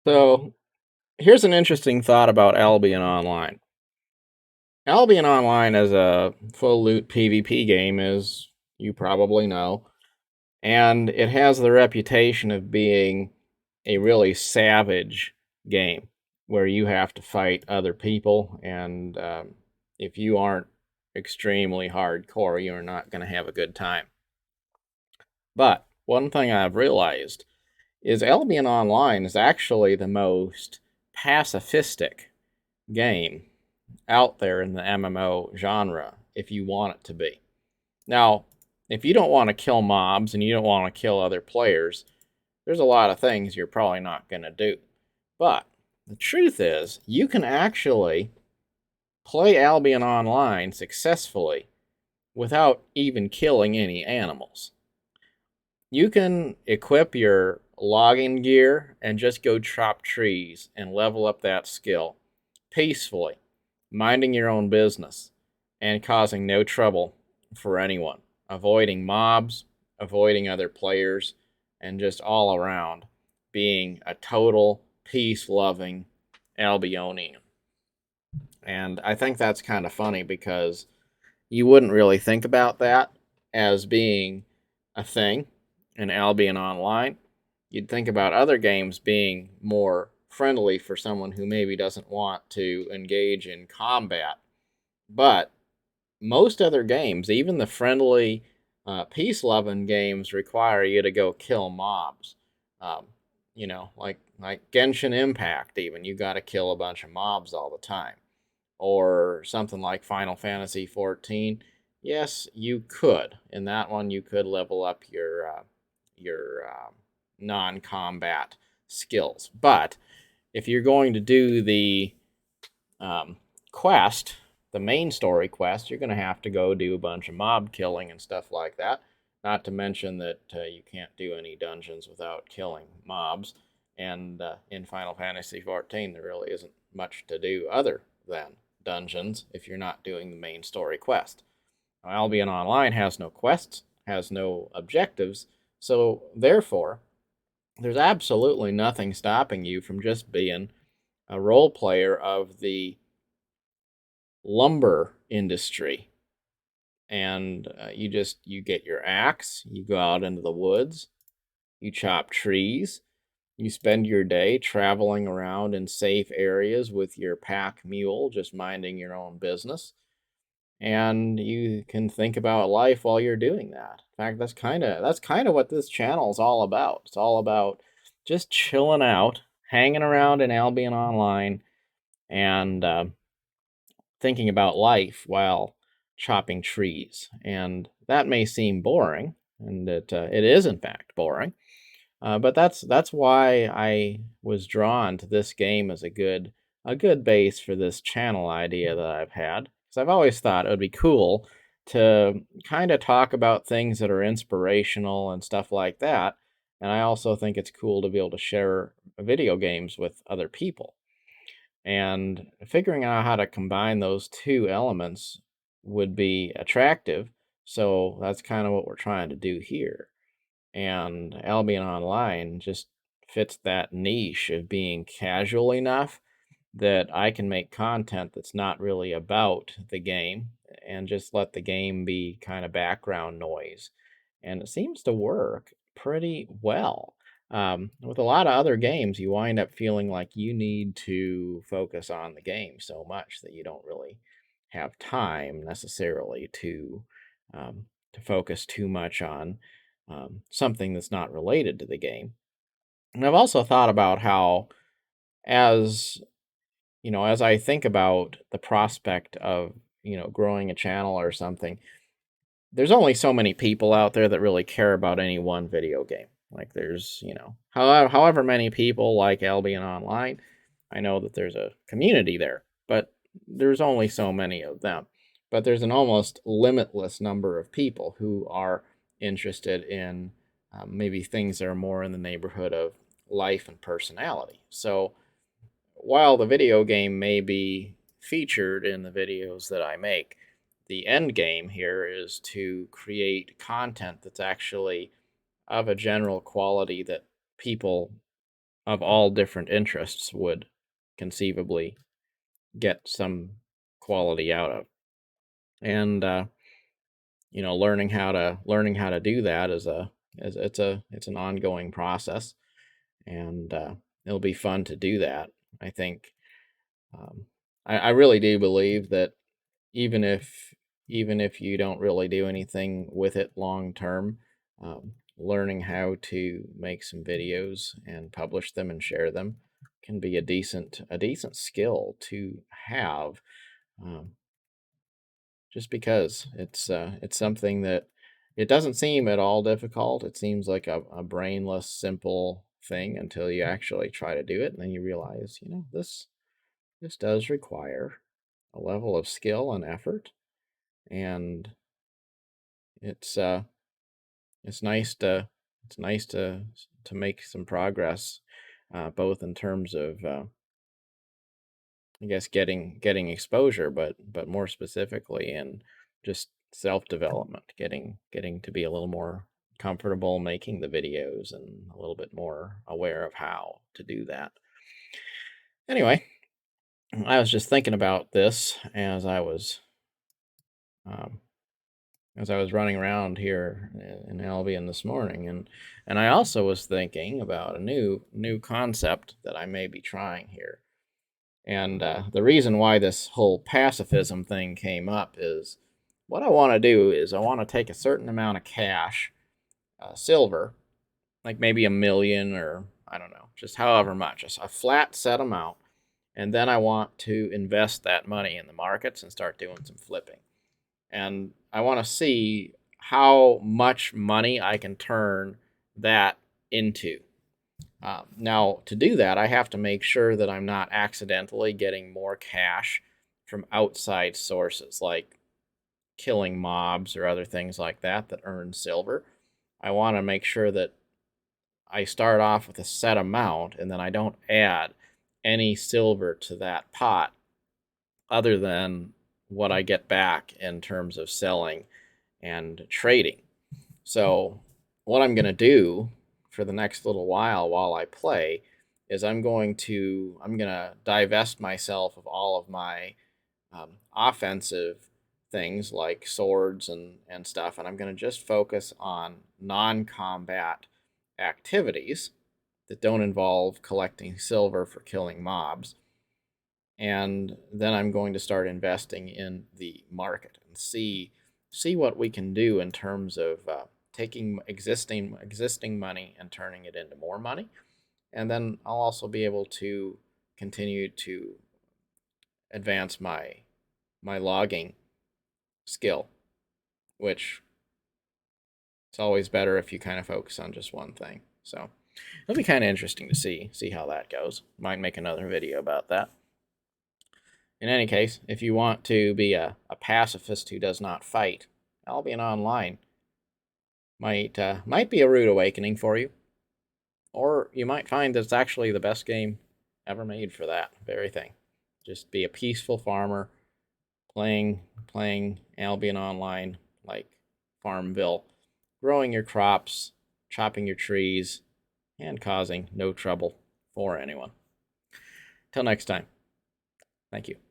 So here's an interesting thought about Albion Online. Albion Online as a full loot PvP game, as you probably know, and it has the reputation of being a really savage game where you have to fight other people, and if you aren't extremely hardcore, you're not going to have a good time. But one thing I've realized is Albion Online is actually the most pacifistic game out there in the MMO genre if you want it to be. Now, if you don't want to kill mobs and you don't want to kill other players, there's a lot of things you're probably not going to do. But the truth is, you can actually play Albion Online successfully without even killing any animals. You can equip your logging gear and just go chop trees and level up that skill peacefully, minding your own business and causing no trouble for anyone, avoiding mobs, avoiding other players, and just all around being a total peace loving Albionian. And I think that's kind of funny because you wouldn't really think about that as being a thing in Albion Online. You'd think about other games being more friendly for someone who maybe doesn't want to engage in combat. But most other games, even the friendly, peace loving games, require you to go kill mobs. Um, like Genshin Impact, even you got to kill a bunch of mobs all the time, or something like Final Fantasy 14. Yes, you could. In that one, you could level up your non-combat skills. But if you're going to do the um, quest, the main story quest, you're going to have to go do a bunch of mob killing and stuff like that. Not to mention that you can't do any dungeons without killing mobs. And in Final Fantasy 14, there really isn't much to do other than dungeons if you're not doing the main story quest. Now, Albion Online has no quests, has no objectives, so therefore, there's absolutely nothing stopping you from just being a role player of the lumber industry. And you get your axe, you go out into the woods, you chop trees, you spend your day traveling around in safe areas with your pack mule, just minding your own business. And you can think about life while you're doing that. In fact, that's kind of what this channel is all about. It's all about just chilling out, hanging around in Albion Online, and thinking about life while chopping trees. And that may seem boring, and it is in fact boring. But that's why I was drawn to this game as a good base for this channel idea that I've had. Because I've always thought it would be cool to kind of talk about things that are inspirational and stuff like that. And I also think it's cool to be able to share video games with other people. And figuring out how to combine those two elements would be attractive. So that's kind of what we're trying to do here. And Albion Online just fits that niche of being casual enough that I can make content that's not really about the game and just let the game be kind of background noise. And it seems to work pretty well. With a lot of other games, you wind up feeling like you need to focus on the game so much that you don't really have time necessarily to focus too much on something that's not related to the game. And I've also thought about how, as as I think about the prospect of growing a channel or something, there's only so many people out there that really care about any one video game. Like there's, however many people like Albion Online, I know that there's a community there, but there's only so many of them. But there's an almost limitless number of people who are interested in maybe things that are more in the neighborhood of life and personality. So while the video game may be featured in the videos that I make, the end game here is to create content that's actually of a general quality that people of all different interests would conceivably get some quality out of. And learning how to do that it's an ongoing process, and it'll be fun to do that. I think um, I really do believe that even if even if you don't really do anything with it long term, learning how to make some videos and publish them and share them can be a decent skill to have. Um, just because it's something that it doesn't seem at all difficult. It seems like a brainless, simple thing until you actually try to do it, and then you realize, this does require a level of skill and effort, and it's uh, it's nice to it's nice to make some progress, both in terms of I guess getting exposure, but more specifically in just self development, getting to be a little more comfortable making the videos and a little bit more aware of how to do that. Anyway, I was just thinking about this um, as I was running around here in Albion this morning, and I also was thinking about a new concept that I may be trying here. And the reason why this whole pacifism thing came up is what I want to do is I want to take a certain amount of cash, silver, like maybe 1 million, or I don't know, just however much, just a flat set amount. And then I want to invest that money in the markets and start doing some flipping. And I want to see how much money I can turn that into. Now, to do that, I have to make sure that I'm not accidentally getting more cash from outside sources, like killing mobs or other things like that earn silver. I want to make sure that I start off with a set amount and then I don't add any silver to that pot other than what I get back in terms of selling and trading. So, what I'm going to do for the next little while I play is I'm going to divest myself of all of my offensive things like swords and stuff, and I'm going to just focus on non-combat activities that don't involve collecting silver for killing mobs. And then I'm going to start investing in the market and see what we can do in terms of taking existing money and turning it into more money. And then I'll also be able to continue to advance my logging skill, which it's always better if you kind of focus on just one thing. So it'll be kind of interesting to see how that goes. Might make another video about that. In any case, if you want to be a pacifist who does not fight, Albion Online might be a rude awakening for you, or you might find that it's actually the best game ever made for that very thing. Just be a peaceful farmer playing Albion Online like Farmville, growing your crops, chopping your trees, and causing no trouble for anyone. Till next time, thank you.